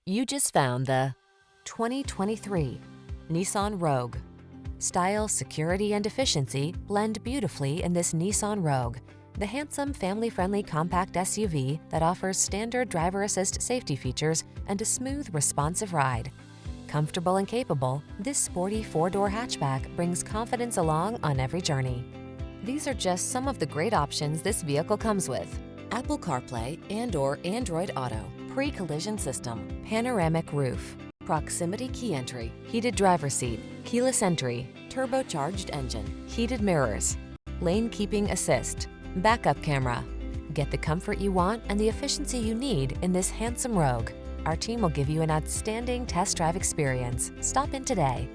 You just found the 2023 Nissan Rogue. Style, security, and efficiency blend beautifully in this Nissan Rogue, the handsome, family-friendly compact SUV that offers standard driver assist safety features and a smooth, responsive ride. Comfortable and capable, this sporty four-door hatchback brings confidence along on every journey. These are just some of the great options this vehicle comes with: Apple CarPlay and/or Android Auto, pre-collision system, panoramic roof, proximity key entry, heated driver's seat, keyless entry, turbocharged engine, heated mirrors, lane keeping assist, backup camera. Get the comfort you want and the efficiency you need in this handsome Rogue. Our team will give you an outstanding test drive experience. Stop in today.